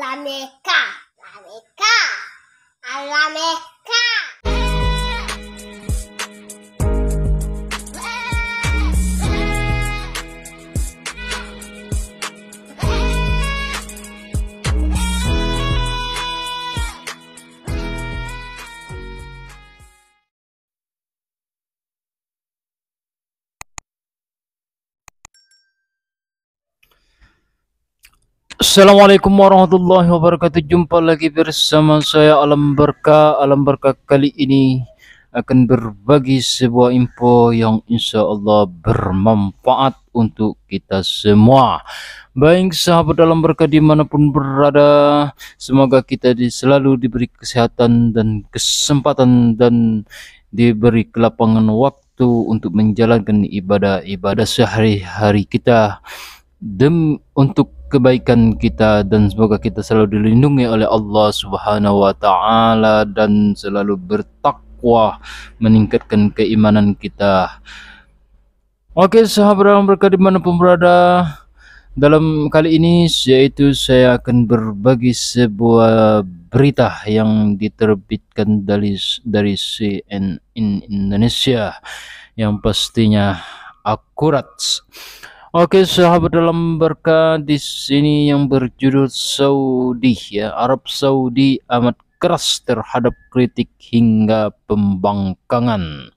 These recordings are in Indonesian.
Alameka, Alameka, Alameka. Assalamualaikum warahmatullahi wabarakatuh. Jumpa lagi bersama saya Alam Berkah. Alam Berkah kali ini akan berbagi sebuah info yang insya Allah bermanfaat untuk kita semua. Baik sahabat Alam Berkah dimanapun berada, semoga kita selalu diberi kesehatan dan kesempatan dan diberi kelapangan waktu untuk menjalankan ibadah-ibadah sehari-hari kita untuk kebaikan kita, dan semoga kita selalu dilindungi oleh Allah Subhanahu wa taala dan selalu bertakwa, meningkatkan keimanan kita. Oke sahabat Alam Berkah dimanapun berada, dalam kali ini yaitu saya akan berbagi sebuah berita yang diterbitkan dari CNN Indonesia yang pastinya akurat. Oke sahabat Alam Berkah, di sini yang berjudul Saudi ya, Arab Saudi amat keras terhadap kritik hingga pembangkangan.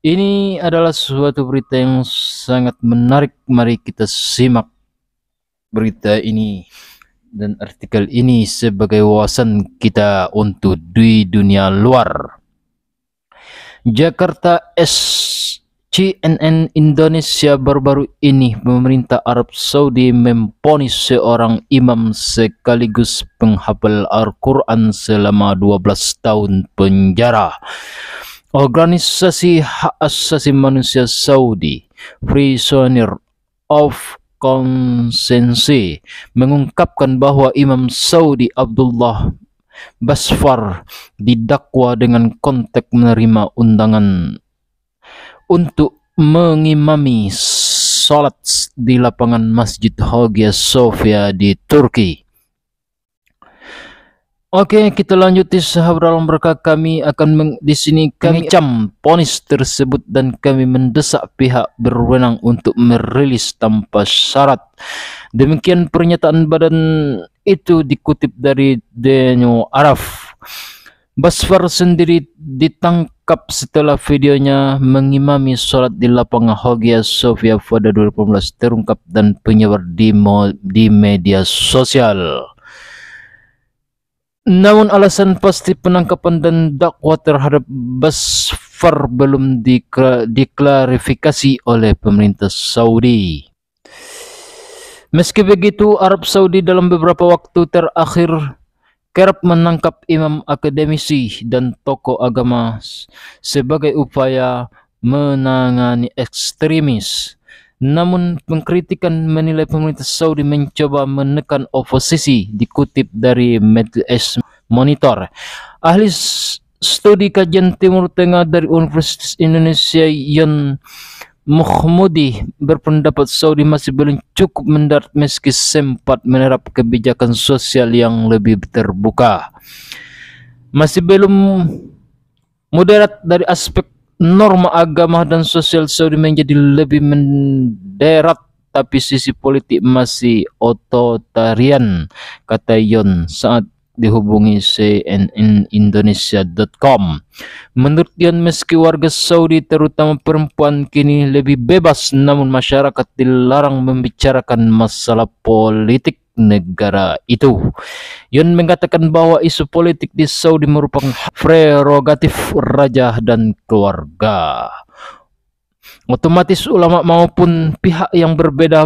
Ini adalah suatu berita yang sangat menarik. Mari kita simak berita ini dan artikel ini sebagai wawasan kita untuk di dunia luar. Jakarta CNN Indonesia, baru-baru ini pemerintah Arab Saudi memvonis seorang imam sekaligus penghafal Al-Quran selama 12 tahun penjara. Organisasi Hak Asasi Manusia Saudi, Prisoner of Conscience, mengungkapkan bahwa Imam Saudi Abdullah Basfar didakwa dengan konteks menerima undangan untuk mengimami salat di lapangan Masjid Hagia Sophia di Turki. Oke, kita lanjuti sahabat Alam Berkah. Kami akan di sini mengecam vonis tersebut dan kami mendesak pihak berwenang untuk merilis tanpa syarat. Demikian pernyataan badan itu dikutip dari The New Araf. Basfar sendiri ditangkap setelah videonya mengimami sholat di lapangan Hagia Sophia pada 2018 terungkap dan penyebar di media sosial. Namun alasan pasti penangkapan dan dakwa terhadap Basfar belum diklarifikasi oleh pemerintah Saudi. Meski begitu, Arab Saudi dalam beberapa waktu terakhir kerap menangkap imam, akademisi, dan tokoh agama sebagai upaya menangani ekstremis. Namun pengkritikan menilai pemerintah Saudi mencoba menekan oposisi, dikutip dari Middle Monitor. Ahli studi kajian Timur Tengah dari Universitas Indonesia Yon Muhmudi berpendapat Saudi masih belum cukup mendarat meski sempat menerap kebijakan sosial yang lebih terbuka. Masih belum moderat dari aspek norma agama dan sosial. Saudi menjadi lebih menderat, tapi sisi politik masih otoritarian, kata Yon saat dihubungi cnnindonesia.com. Menurut Yon, meski warga Saudi terutama perempuan kini lebih bebas, namun masyarakat dilarang membicarakan masalah politik negara itu. Yon mengatakan bahwa isu politik di Saudi merupakan prerogatif raja dan keluarga. Otomatis ulama maupun pihak yang berbeda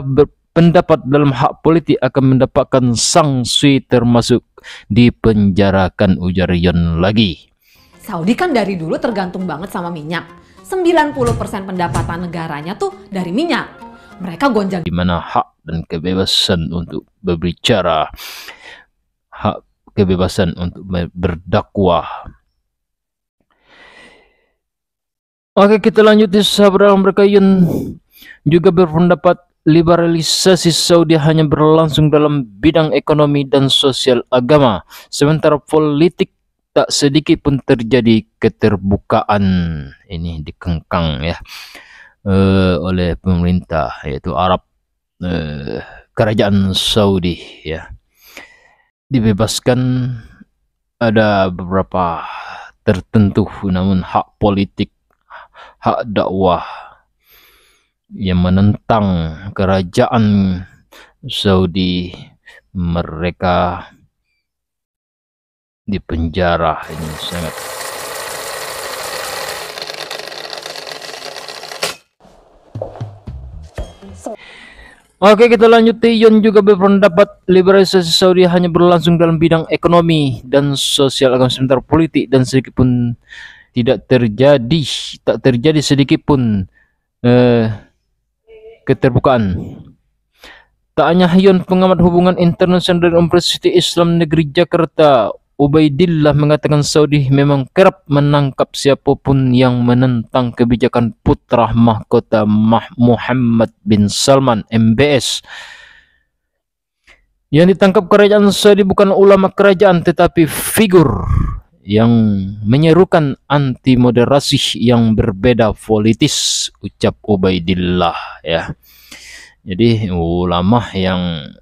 pendapat dalam hak politik akan mendapatkan sanksi, termasuk dipenjarakan, ujar Yon lagi. Saudi kan dari dulu tergantung banget sama minyak. 90% pendapatan negaranya tuh dari minyak. Mereka gonjang di mana hak dan kebebasan untuk berbicara, hak kebebasan untuk berdakwah. Oke, kita lanjut di sahabat Alam Berkah. Yon juga berpendapat liberalisasi Saudi hanya berlangsung dalam bidang ekonomi dan sosial agama, sementara politik tak sedikit pun terjadi keterbukaan. Ini dikengkang ya oleh pemerintah, yaitu Arab, kerajaan Saudi ya. Dibebaskan ada beberapa tertentu, namun hak politik, hak dakwah yang menentang kerajaan Saudi, mereka dipenjara. Ini sangat Oke, kita lanjut. Yon juga berpendapat liberalisasi Saudi hanya berlangsung dalam bidang ekonomi dan sosial agama, sementara politik dan sedikit pun tak terjadi sedikit pun keterbukaan. Tak hanya Yon, pengamat hubungan internasional dari Universiti Islam Negeri Jakarta, Ubaidillah, mengatakan Saudi memang kerap menangkap siapapun yang menentang kebijakan putra mahkota Muhammad bin Salman, MBS. Yang ditangkap kerajaan Saudi bukan ulama kerajaan, tetapi figur yang menyerukan anti moderasi yang berbeda politis, ucap Ubaidillah ya. Jadi ulama yang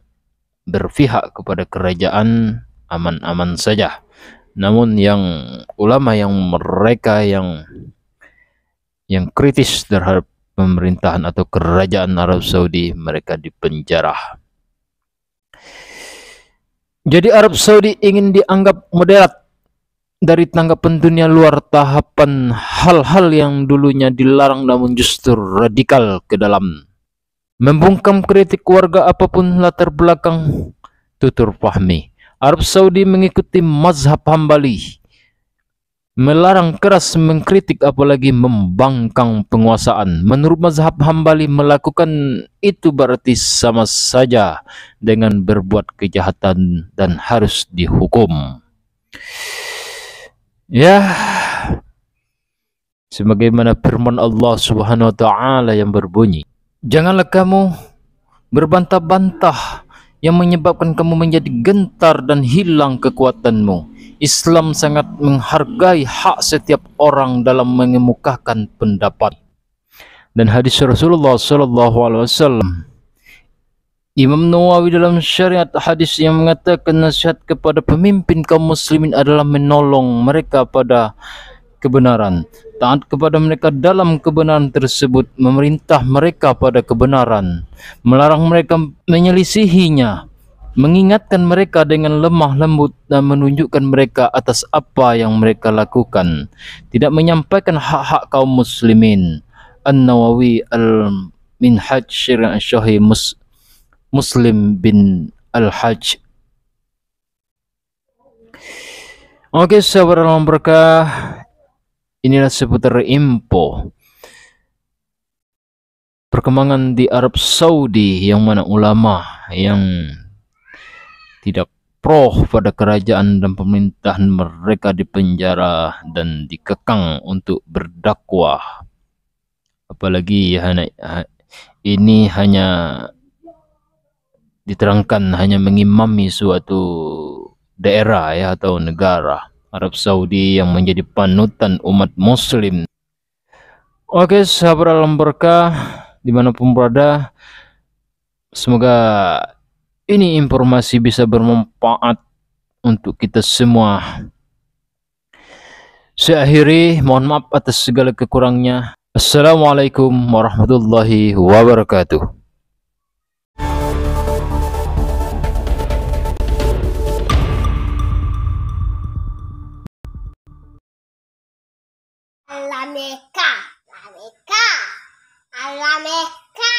berpihak kepada kerajaan aman-aman saja, namun yang ulama yang mereka yang kritis terhadap pemerintahan atau kerajaan Arab Saudi, mereka dipenjara. Jadi Arab Saudi ingin dianggap moderat dari tanggapan dunia luar, tahapan hal-hal yang dulunya dilarang namun justru radikal ke dalam. Membungkam kritik warga apapun latar belakang tutur fahmi. Arab Saudi mengikuti mazhab Hambali, melarang keras mengkritik apalagi membangkang penguasaan. Menurut mazhab Hambali, melakukan itu berarti sama saja dengan berbuat kejahatan dan harus dihukum. Ya, sebagaimana firman Allah Subhanahu wa taala yang berbunyi, janganlah kamu berbantah-bantah yang menyebabkan kamu menjadi gentar dan hilang kekuatanmu. Islam sangat menghargai hak setiap orang dalam mengemukakan pendapat. Dan hadis Rasulullah SAW, Imam Nawawi dalam syariat hadis yang mengatakan nasihat kepada pemimpin kaum muslimin adalah menolong mereka pada kebenaran, taat kepada mereka dalam kebenaran tersebut, memerintah mereka pada kebenaran, melarang mereka menyelisihinya, mengingatkan mereka dengan lemah lembut dan menunjukkan mereka atas apa yang mereka lakukan, tidak menyampaikan hak-hak kaum muslimin. An-Nawawi Al-Minhaj Syarah Syahih Muslim bin Al-Hajj. Oke, sahabat dalam berkah, inilah seputar info perkembangan di Arab Saudi, yang mana ulama yang tidak pro pada kerajaan dan pemerintahan mereka dipenjara dan dikekang untuk berdakwah. Apalagi ini hanya diterangkan hanya mengimami suatu daerah ya atau negara, Arab Saudi yang menjadi panutan umat muslim. Oke, sahabat alam berkah dimanapun berada, semoga ini informasi bisa bermanfaat untuk kita semua. Saya akhiri, mohon maaf atas segala kekurangnya. Assalamualaikum warahmatullahi wabarakatuh. Alameka, Alameka, Alameka.